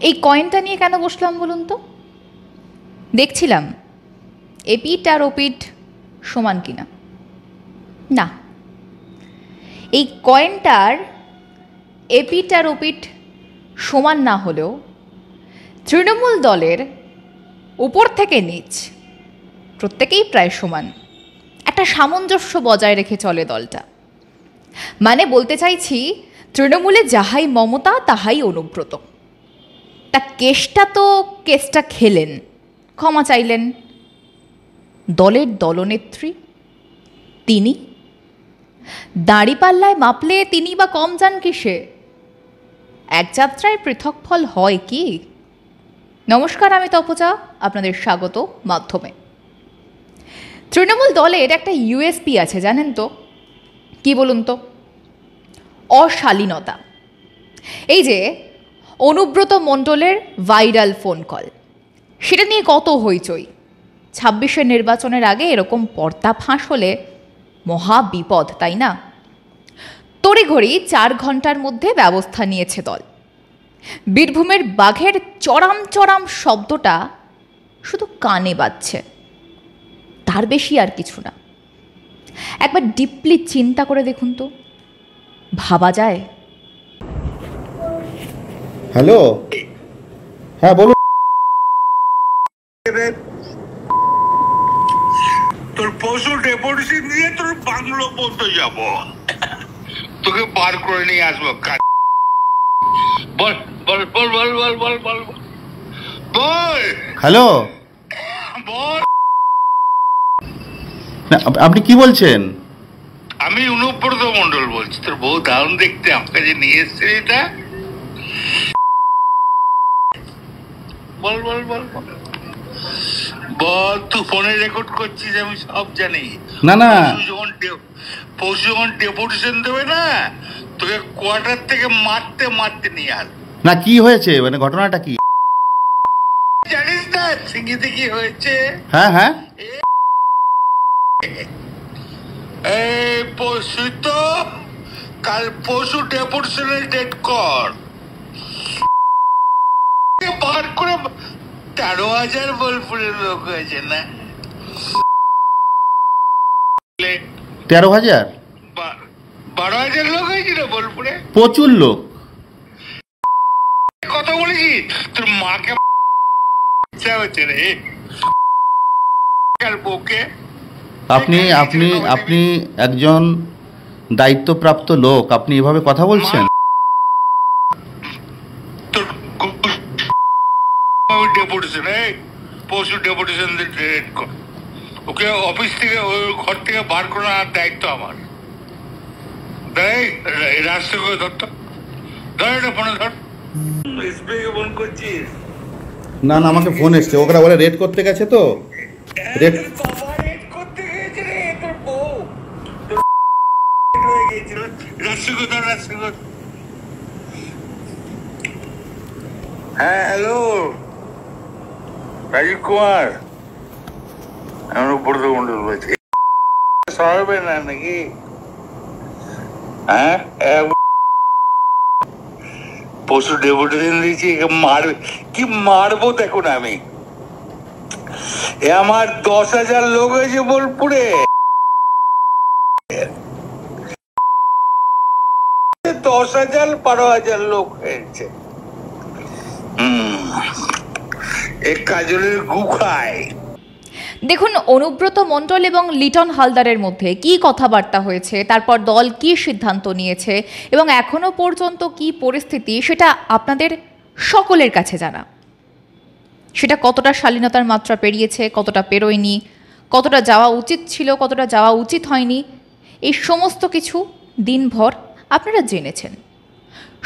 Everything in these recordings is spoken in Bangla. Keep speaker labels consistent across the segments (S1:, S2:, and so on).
S1: এই কয়েনটা নিয়ে কেন বসলাম বলুন তো? দেখছিলাম এপিঠ আর ওপিঠ সমান কিনা। না, এই কয়েনটার এপিঠ আর ওপিঠ সমান না হলেও তৃণমূল দলের উপর থেকে নিচ প্রত্যেকেই প্রায় সমান। একটা সামঞ্জস্য বজায় রেখে চলে দলটা। মানে বলতে চাইছি, তৃণমূলে যাহাই মমতা তাহাই অনুব্রত। তা কেসটা খেলেন, ক্ষমা চাইলেন। দলের দলনেত্রী তিনি, দাঁড়িপাল্লায় মাপলে তিনি বা কম যান কিসে? এক যাত্রায় পৃথক ফল হয় কি? নমস্কার, আমি তপজা, আপনাদের স্বাগত মাধ্যমে। তৃণমূল দলের একটা ইউএসপি আছে, জানেন তো? কি বলুন তো? অশালীনতা। এই যে অনুব্রত মণ্ডলের ভাইরাল ফোন কল, সেটা নিয়ে কত হইচই। 26-এর নির্বাচনের আগে এরকম পর্দা ফাঁস হলে মহা বিপদ, তাই না? তড়িঘড়ি 4 ঘন্টার মধ্যে ব্যবস্থা নিয়েছে দল। বীরভূমের বাঘের চড়াম চড়াম শব্দটা শুধু কানে বাজছে, তার বেশি আর কিছু না। একবার ডিপলি চিন্তা করে দেখুন তো, ভাবা যায়?
S2: হ্যালো, হ্যাঁ বলুন।
S3: তোর পশু ডেপুটেশন নিয়ে তোর বাংলো পর্যন্ত যাব, তোকে বার করে নিয়ে আসবো। বল বল বল বল বল বল বল বল।
S2: হ্যালো,
S3: বল।
S2: আপনি কি বলছেন?
S3: আমি অনুব্রত মণ্ডল বলছি। তোর বউ দারুণ দেখতে, আমাকে যে নিয়ে এসছে এটা। বল বল বল বল বল। তুই ফোনে রেকর্ড করছিস, আমি সব জানি।
S2: না না,
S3: পশু যখন ডেপুটেশন দেবে না, তোকে কোয়ার্টার থেকে মারতে মারতে নিয়ে আস।
S2: না কি হয়েছে, মানে ঘটনাটা কি?
S3: জানিস না সিঙ্গিতে কি হয়েছে?
S2: হ্যাঁ হ্যাঁ,
S3: এই পশু তো কাল পশু ডেপুটেশনের ডেট কর, বার করে 13,000 বোলপুরের লোক হয়েছে না?
S2: 13,000?
S3: 12,000 লোক হয়েছে না বোলপুরে?
S2: প্রচুর লোক।
S3: কথা বলেছি তোর মাকে হচ্ছে রে বউকে।
S2: আপনি আপনি আপনি একজন দায়িত্বপ্রাপ্ত লোক, আপনি এভাবে কথা বলছেন?
S3: তোর ডেপুটেশন, পশু ডেপুটেশন ওকে অফিস থেকে, ওই ঘর থেকে বার করার দায়িত্ব আমার। রাস্তা করে ধরতো, ধর এটা ফোনে ধর। ফোন করছিস?
S2: না না, আমাকে ফোন এসছে, ওরা বলে রেড করতে গেছে তো। রেড
S3: করতে গেছে রে তোর বউ। রাস্তা করে ধর, রাস্তা করে। হ্যাঁ হ্যালো, রাজীব কুমার। আমি অনুব্রত মণ্ডল বলছি। সরাবে না নাকি? হ্যাঁ, পশু ডেপুটেশন দিয়েছি, মারবে কি? মারবো দেখুন আমি। আমার 10,000 লোক হয়েছে বোলপুরে। 10,000 12,000 লোক হয়েছে। এক কাজলের গুখায়।
S1: দেখুন, অনুব্রত মণ্ডল এবং লিটন হালদারের মধ্যে কি কথাবার্তা হয়েছে, তারপর দল কি সিদ্ধান্ত নিয়েছে এবং এখনো পর্যন্ত কি পরিস্থিতি, সেটা আপনাদের সকলের কাছে জানা। সেটা কতটা শালীনতার মাত্রা পেরিয়েছে, কতটা পেরোয়নি, কতটা যাওয়া উচিত ছিল, কতটা যাওয়া উচিত হয়নি, এই সমস্ত কিছু দিনভর আপনারা জেনেছেন।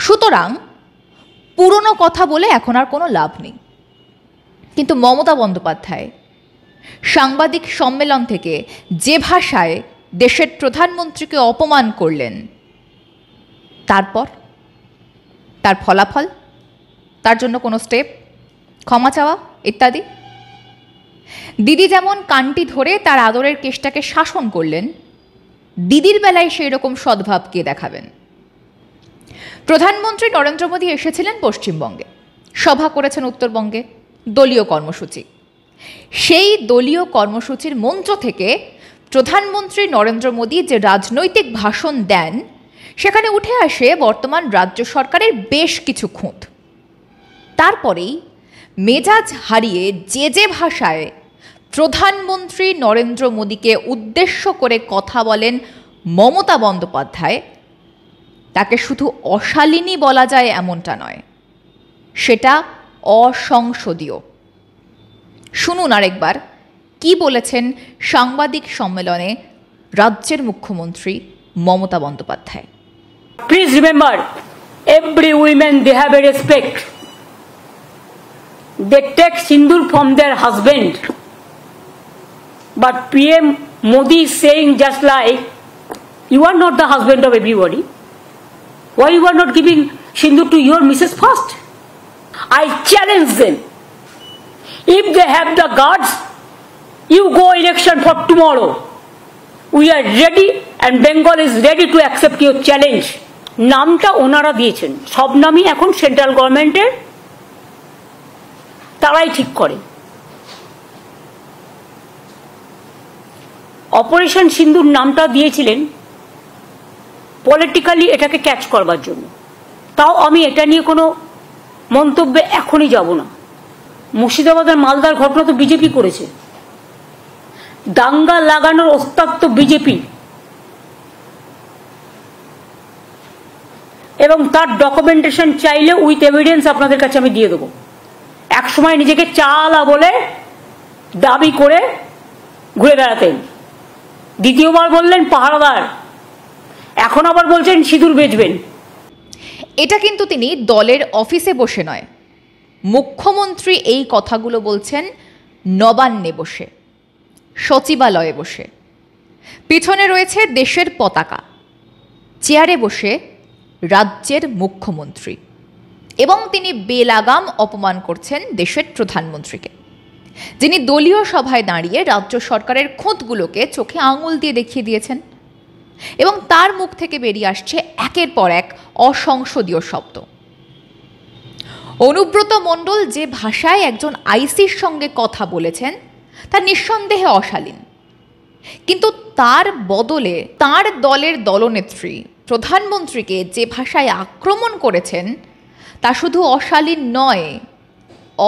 S1: সুতরাং পুরনো কথা বলে এখন আর কোনো লাভ নেই। কিন্তু মমতা বন্দ্যোপাধ্যায় সাংবাদিক সম্মেলন থেকে যে ভাষায় দেশের প্রধানমন্ত্রীকে অপমান করলেন, তারপর তার ফলাফল, তার জন্য কোনো স্টেপ, ক্ষমা চাওয়া ইত্যাদি। দিদি যেমন কানটি ধরে তার আদরের কেশটাকে শাসন করলেন, দিদির বেলায় সেই রকম সদ্ভাব কে দেখাবেন? প্রধানমন্ত্রী নরেন্দ্র মোদী এসেছিলেন পশ্চিমবঙ্গে, সভা করেছেন উত্তরবঙ্গে, দলীয় কর্মসূচি। সেই দলীয় কর্মসূচির মঞ্চ থেকে প্রধানমন্ত্রী নরেন্দ্র মোদী যে রাজনৈতিক ভাষণ দেন, সেখানে উঠে আসে বর্তমান রাজ্য সরকারের বেশ কিছু খুঁত। তারপরেই মেজাজ হারিয়ে যে ভাষায় প্রধানমন্ত্রী নরেন্দ্র মোদীকে উদ্দেশ্য করে কথা বলেন মমতা বন্দ্যোপাধ্যায়, তাকে শুধু অশালীনী বলা যায় এমনটা নয়, সেটা অসংসদীয়। শুনুন আরেকবার কি বলেছেন সাংবাদিক সম্মেলনে রাজ্যের মুখ্যমন্ত্রী Mamata Bandyopadhyay.
S4: Please remember, every women they have a respect. They take sindoor from their husband. But PM Modi is saying just like, you are not the husband of everybody. Why you are not giving sindoor to your missus first? I challenge them. If they have the guards, you go election for tomorrow. We are ready and Bengal is ready to accept your challenge. নামটা ওনারা দিয়েছেন, সব নামই এখন সেন্ট্রাল গভর্নমেন্টের, তারাই ঠিক করে। অপারেশন সিন্দুর নামটা দিয়েছিলেন পলিটিক্যালি এটাকে ক্যাচ করবার জন্য। তাও আমি এটা নিয়ে কোনো মন্তব্যে এখনই যাব না। মুর্শিদাবাদের মালদার ঘটনা তো বিজেপি করেছে, দাঙ্গা লাগানোর ওস্তাদ তো বিজেপি, এবং তার ডকুমেন্টেশন চাইলে উইথ এভিডেন্স আপনাদের কাছে আমি দিয়ে দেবো। একসময় নিজেকে চালা বলে দাবি করে ঘুরে বেড়াতেন, দ্বিতীয়বার বললেন পাহারাদার, এখন আবার বলছেন সিঁদুর বেচবেন।
S1: এটা কিন্তু তিনি দলের অফিসে বসে নয়, মুখ্যমন্ত্রী এই কথাগুলো বলছেন নবান্নে বসে, সচিবালয়ে বসে। পিছনে রয়েছে দেশের পতাকা, চেয়ারে বসে রাজ্যের মুখ্যমন্ত্রী, এবং তিনি বেলাগাম অপমান করছেন দেশের প্রধানমন্ত্রীকে, যিনি দলীয় সভায় দাঁড়িয়ে রাজ্য সরকারের খুঁতগুলোকে চোখে আঙুল দিয়ে দেখিয়ে দিয়েছেন, এবং তার মুখ থেকে বেরিয়ে আসছে একের পর এক অসংসদীয় শব্দ। অনুব্রত মণ্ডল যে ভাষায় একজন আইসির সঙ্গে কথা বলেছেন তা নিঃসন্দেহে অশালীন, কিন্তু তার বদলে তার দলের দলনেত্রী প্রধানমন্ত্রীকে যে ভাষায় আক্রমণ করেছেন তা শুধু অশালীন নয়,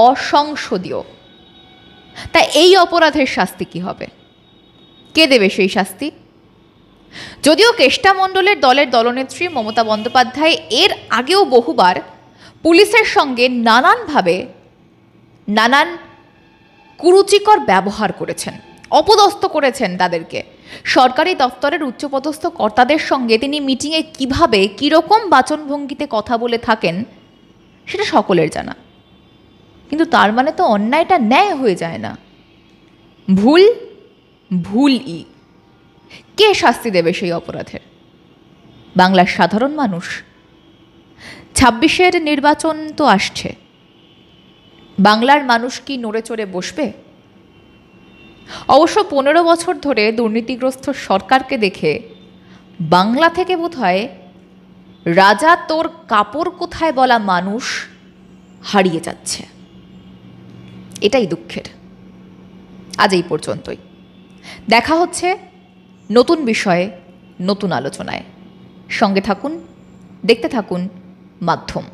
S1: অসংসদীয়। তা এই অপরাধের শাস্তি কি হবে? কে দেবে সেই শাস্তি? যদিও কেষ্টা মণ্ডলের দলের দলনেত্রী মমতা বন্দ্যোপাধ্যায় এর আগেও বহুবার পুলিশের সঙ্গে নানানভাবে নানান কুরুচিকর ব্যবহার করেছেন, অপদস্থ করেছেন তাদেরকে, সরকারি দপ্তরের উচ্চপদস্থ কর্তাদের সঙ্গে তিনি মিটিংয়ে কিভাবে কীরকম বাচনভঙ্গিতে কথা বলে থাকেন সেটা সকলের জানা। কিন্তু তার মানে তো অন্যায়টা ন্যায় হয়ে যায় না, ভুল ভুলই। কে শাস্তি দেবে সেই অপরাধের? বাংলার সাধারণ মানুষ? 26-এর নির্বাচন তো আসছে, বাংলার মানুষ কি নড়ে চড়ে বসবে? অবশ্য 15 বছর ধরে দুর্নীতিগ্রস্ত সরকারকে দেখে বাংলা থেকে বোধহয় রাজা তোর কাপড় কোথায় বলা মানুষ হারিয়ে যাচ্ছে। এটাই দুঃখের। আজ এই পর্যন্তই। দেখা হচ্ছে নতুন বিষয়ে, নতুন আলোচনায়। সঙ্গে থাকুন, দেখতে থাকুন মাধ্যম।